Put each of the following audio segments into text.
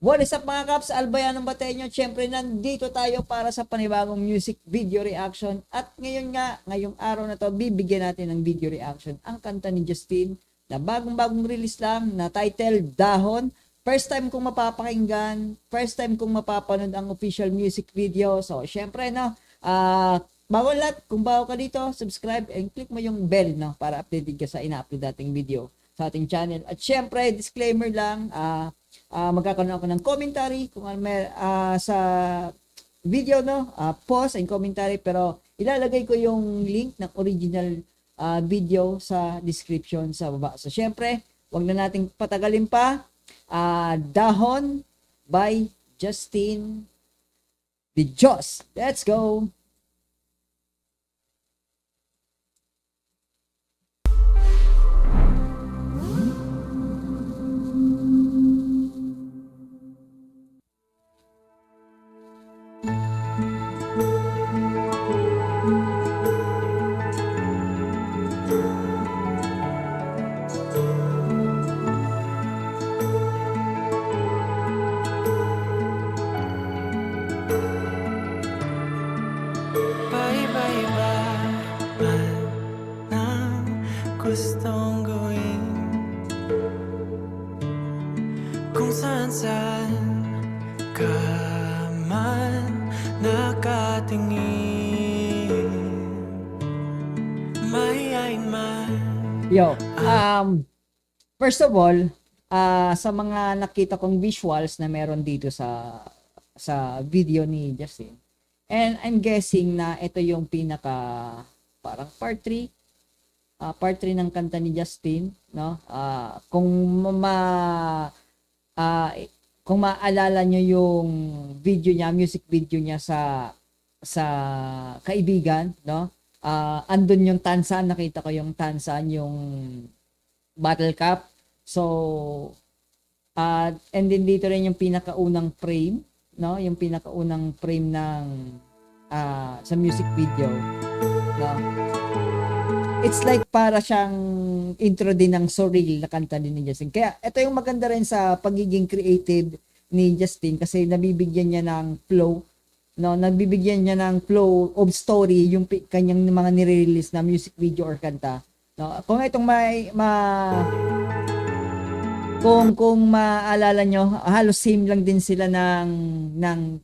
What is up mga kaps? Albayan ng Bateño. Siyempre nandito tayo para sa panibagong music video reaction. At ngayon nga, ngayong araw na to, bibigyan natin ng video reaction ang kanta ni Justin na bagong-bagong release lang na title Dahon. First time kong mapapakinggan, first time kong mapapanood ang official music video. So siyempre no, bago lahat, kung bago ka dito, subscribe and click mo yung bell no, para updated ka sa ina-upload dating video sa ating channel. At syempre, disclaimer lang, magkakaroon ako ng commentary kung ano sa video no, pause and commentary, pero ilalagay ko yung link ng original video sa description sa baba. So syempre, wag na nating patagalin pa. Dahon by Justin Dijos. Let's go. Paiba-iba man ang gustong gawin, kung saan-saan ka man nakatingin, mahihain man. Yo, first of all, sa mga nakita kong visuals na meron dito sa video ni Justin, and I'm guessing na ito yung pinaka parang part 3 ng kanta ni Justin, no? Kung maalala nyo yung video niya, music video niya sa Kaibigan, no? Andun yung Tansan, nakita ko yung Tansan, yung Battle Cup. So, and then dito rin yung pinakaunang frame, no? Yung pinakaunang frame ng sa music video, no? It's like para siyang intro din ng surreal na kanta din ni Justin. Kaya ito yung maganda rin sa pagiging creative ni Justin, kasi nabibigyan niya ng flow, no? Nabibigyan niya ng flow of story yung kanyang mga nire-release na music video or kanta, no? Kung itong kung maalala nyo, halos same lang din sila ng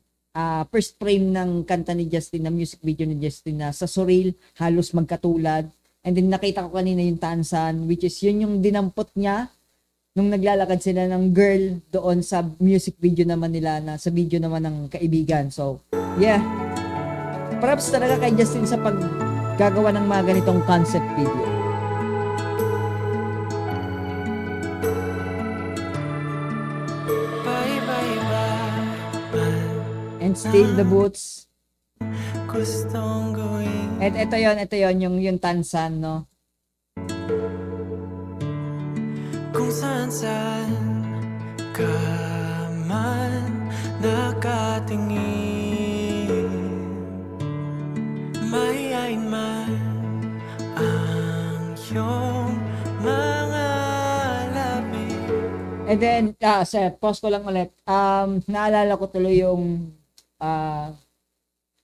first frame ng kanta ni Justin, na music video ni Justin na sa surreal, halos magkatulad. And then nakita ko kanina yung Tansan, which is yun yung dinampot niya nung naglalakad sila ng girl doon sa music video naman nila, na sa video naman ng Kaibigan. So, yeah. Props talaga kay Justin sa paggagawa ng mga ganitong concept video. Paiba-iba man And still the boots. gustong gawin, At ito yon yung Tansan, no? kung saan-saan ka man nakatingin, mahihain man ang iyong mga labi. And then, pause ko lang ulit. Naalala ko tuloy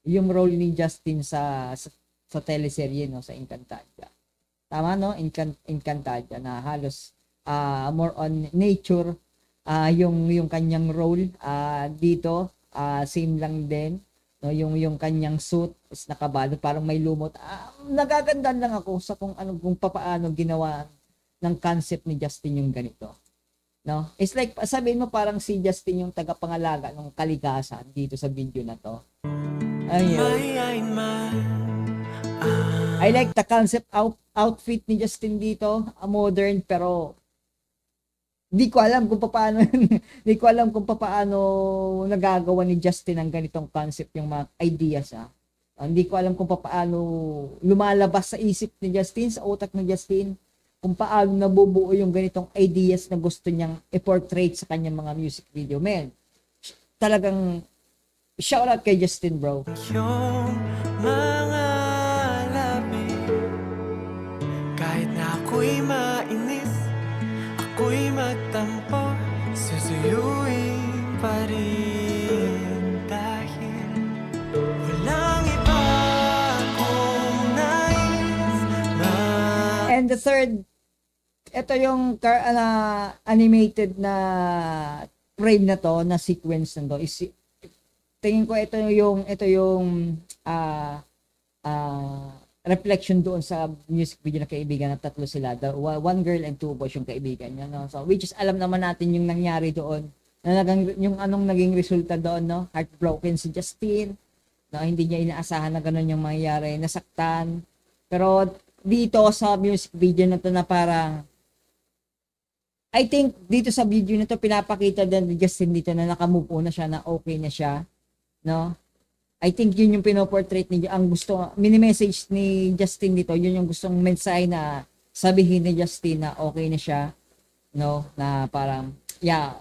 yung role ni Justin sa teleserye, no, sa Encantadia. Tama, no? Encantadia, na halos more on nature yung kanyang role. Dito same lang din, no? Yung kanyang suit is nakabalot, parang may lumot. Nagagandahan lang ako sa kung papaano ginawa ng concept ni Justin yung ganito, no? It's like sabihin mo parang si Justin yung tagapangalaga ng kalikasan dito sa video na to. Ayun. Mahihain man I like the concept outfit ni Justin dito, modern, pero di ko alam kung paano di ko alam kung paano nagagawa ni Justin ang ganitong concept, yung mga ideas. Hindi ko alam kung paano lumalabas sa isip ni Justin, sa utak ni Justin, kung paano nabubuo yung ganitong ideas na gusto niyang i-portray sa kanyang mga music video. Man, talagang shout out kay Justin, bro. yung mga labi, kahit na ako'y mainis, ako'y magtampo, susuyuin pa rin dahil walang iba akong nais na And the third, ito yung animated na frame na to, na sequence na to, is, tingin ko ito yung reflection doon sa music video na kaibigan na tatlo sila. One girl and two boys yung kaibigan niya, no? So, which is, alam naman natin yung nangyari doon. Yung anong naging resulta doon, no? Heartbroken si Justin. No? Hindi niya inaasahan na ganun yung mangyayari. Nasaktan. Pero, dito sa music video na to na parang, I think dito sa video na to pinapakita din ni Justin dito na nakamove on na siya, na okay na siya, no? I think yun yung pinoportrait ni, ang gusto, mini-message ni Justin dito, yun yung gustong mensahe na sabihin ni Justin na okay na siya, no? Na parang, yeah,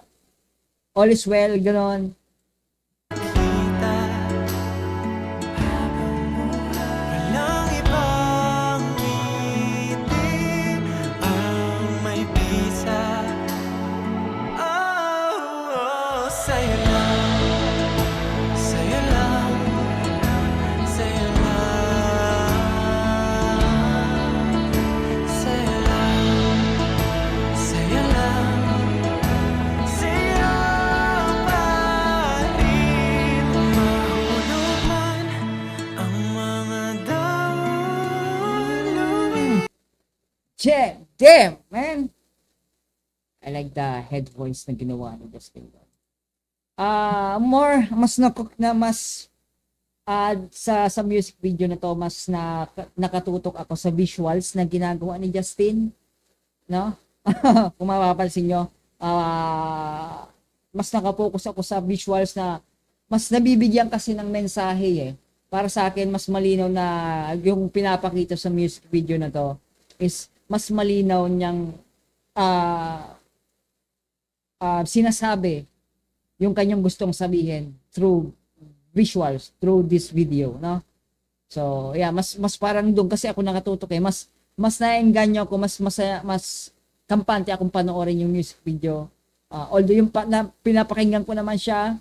all is well, gano'n. kita habang walang ibang ngiti ang may bisa. Oh, sa'yo lang, sa'yo lang, sa'yo lang, sa'yo lang, sa'yo lang, sa'yo pa rin. Mahulog man ang mga dahon. Damn, man! I like the head voice na ginawa ni Justin. Sa music video na to, mas nakatutok ako sa visuals na ginagawa ni Justin, no? Kung mapapansin nyo, mas nakapokus ako sa visuals na mas nabibigyan kasi ng mensahe eh. Para sa akin, mas malinaw na yung pinapakita sa music video na to is mas malinaw niyang sinasabi yung kanyang gustong sabihin through visuals, through this video, no? So, yeah, mas parang doon kasi ako nakatutok eh. Mas naengganyo ako, mas kampante akong panoorin yung music video. Although yung pinapakinggan ko naman siya,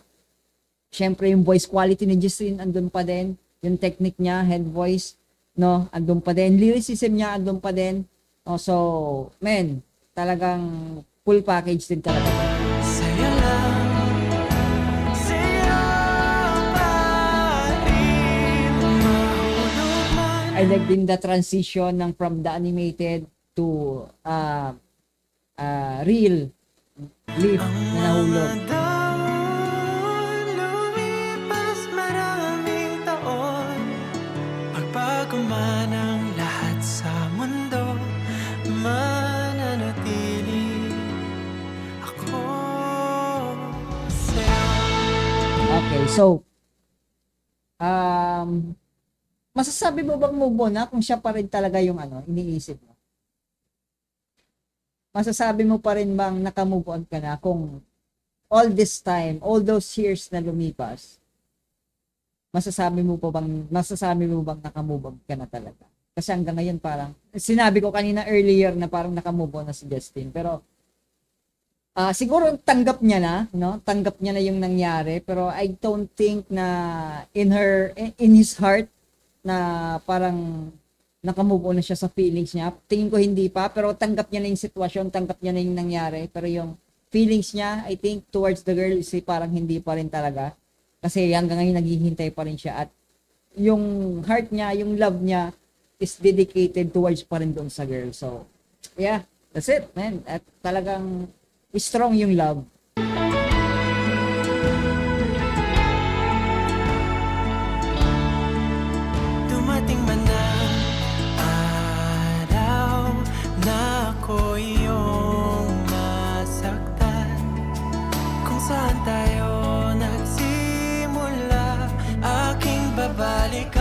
syempre yung voice quality ni Justin andun pa din, yung technique niya, head voice, no, andun pa din, lyricism niya andun pa din. So, man, talagang full package din talaga. Sa'yo lang, sa'yo pa rin. Mahulog man I like din the transition ng from the animated to real leaf na nahulog. mga dahon. Lumipas maraming taon, pagbago man ang lahat sa mundo, mananatili ako sa'yo. Okay, so masasabi mo bang move on na kung siya pa rin talaga yung iniisip mo? Masasabi mo pa rin bang naka-move on ka na kung all this time, all those years na lumipas, masasabi mo bang naka-move on ka na talaga? Kasi hanggang ngayon parang, sinabi ko kanina earlier na parang naka-move on na si Justin, pero siguro tanggap niya na, no? Tanggap niya na yung nangyari, pero I don't think na in his heart na parang naka-move on na siya sa feelings niya. Tingin ko hindi pa, pero tanggap niya na yung sitwasyon, tanggap niya na yung nangyari, pero yung feelings niya, I think towards the girl is parang hindi pa rin talaga. Kasi hanggang ngayon naghihintay pa rin siya, at yung heart niya, yung love niya is dedicated towards pa rin doon sa girl. So, yeah, that's it, man. At talagang strong yung love. Dumating man ang araw na ako iyong masaktan, kung saan tayo nagsimula, aking babalikan.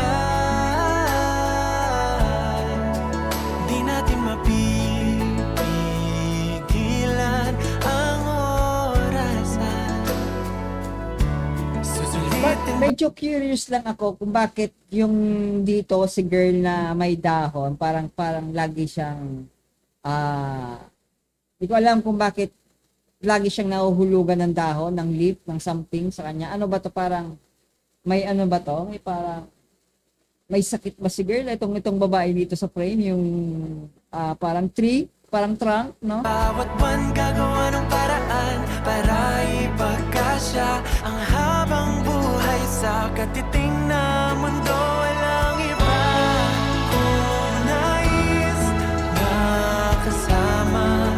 Di natin mapipigilan ang orasan. But Susulitin medyo curious lang ako kung bakit yung dito si girl na may dahon, parang lagi siyang hindi ko alam kung bakit lagi siyang nahuhulugan ng dahon, ng leaf, ng something sa kanya. Ano ba to? Parang, may ano ba to? May parang, may sakit ba si girl? Itong babae dito sa frame, yung parang tree, parang trunk, no? Bawat buwan gagawa ng paraan para ipagkasya ang habang buhay sa katiting na mundo. Walang iba kung nais makasama.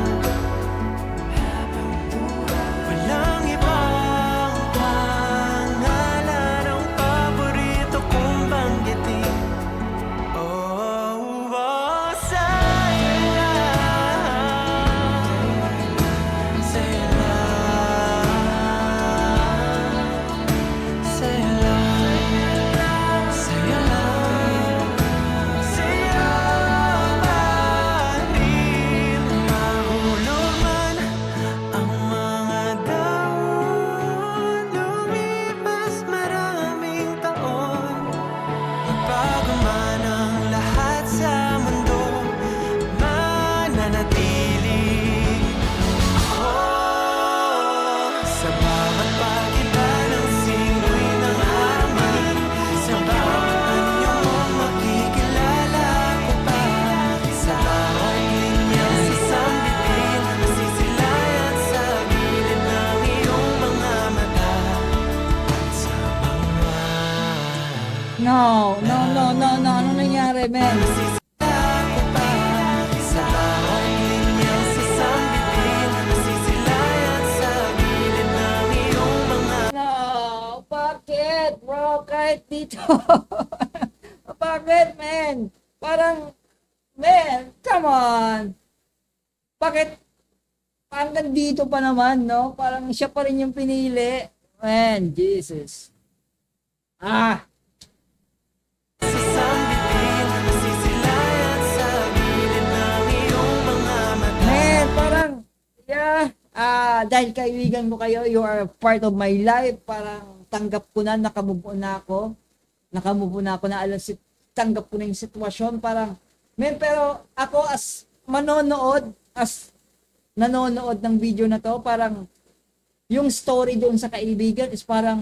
Walang ibang pangalan ang paborito kong banggitin. Oh, oh, sa'yo lang, sa'yo lang, sa'yo lang, sa'yo lang, sa'yo pa rin. Mahulog man ang mga dahon, lumipas maraming taon, magbago man ang lahat sa mundo, mananatili ako sa bawat pag-iba ng simoy ng hangin, sa bawat anyo mong makikilala ko pa, sa bawat linyang sasambitin, masisilayan sa gilid ng iyong mga mata, sa mga No. Ano nangyari, men? sa bawat linyang sasambitin, masisilayan sa gilid ng iyong mga No, bakit, bro? Kahit dito. Bakit, men? Parang, men, come on. Bakit hanggang dito pa naman, no? Parang siya pa rin yung pinili. Man, Jesus. sasambitin, masisilayan sa gilid ng iyong mga mata. Man, parang, yeah, dahil kaibigan mo kayo, you are part of my life, parang tanggap ko na, nakamove on na ako, na alam tanggap ko na yung sitwasyon, parang, man, pero ako as nanonood ng video na to, parang, yung story doon sa kaibigan is parang,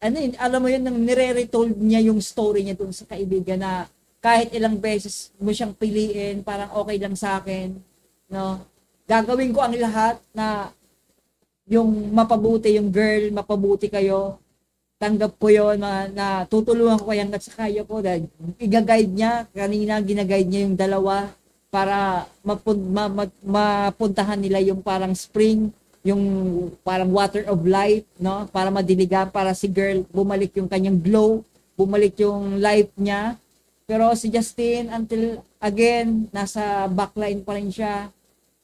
alam mo yun, nang nire-retold niya yung story niya doon sa kaibigan na kahit ilang beses mo siyang piliin, parang okay lang sa akin, no? Gagawin ko ang lahat na yung mapabuti yung girl, mapabuti kayo, tanggap ko yon na tutulungan ko kayo hanggat sa kaya ko dahil i-guide niya, kanina gina-guide niya yung dalawa para mapuntahan nila yung parang spring, yung parang water of life, no? Para madiligan, para si girl bumalik yung kanyang glow, bumalik yung life niya. Pero si Justin, until again, nasa backline pa rin siya.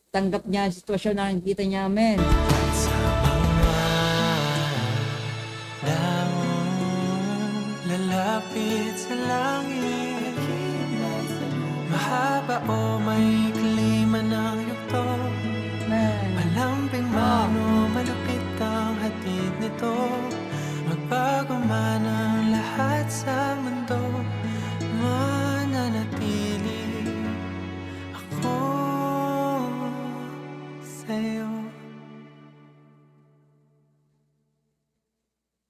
Tanggap niya ang sitwasyon na nakikita niya, men. Sa mga dahon lalapit sa langit, mahaba o maikli man ang yugto, Men. malamping man o malupit ang hatid nito, magbago man ang lahat sa mundo, mananatili ako sa'yo.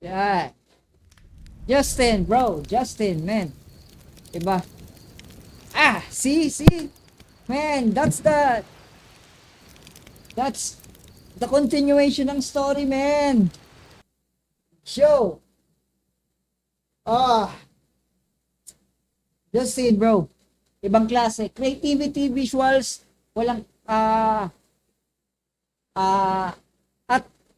Yeah. Justin, bro. Justin, man. Diba? See? Man, that's the continuation ng story, man. Show. Justin, bro. Ibang klase. Creativity, visuals, walang, at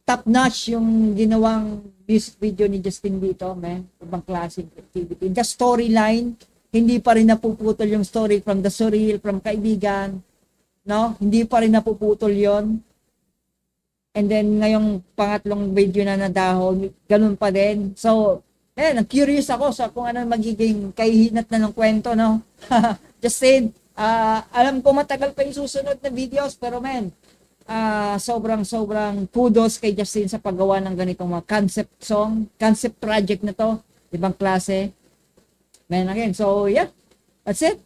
top-notch yung ginawang music video ni Justin dito, man. Ibang klase creativity. The storyline, hindi pa rin napuputol yung story from the surreal, from kaibigan, no? Hindi pa rin napuputol yon. And then, ngayong pangatlong video na nadahon, ganun pa din. So, curious ako sa kung ano magiging kahihinat na ng kwento, no? Justin, alam ko matagal pa yung susunod na videos, pero man, sobrang kudos kay Justin sa paggawa ng ganitong mga concept project na to. Ibang klase. Man, again. So, yeah. That's it.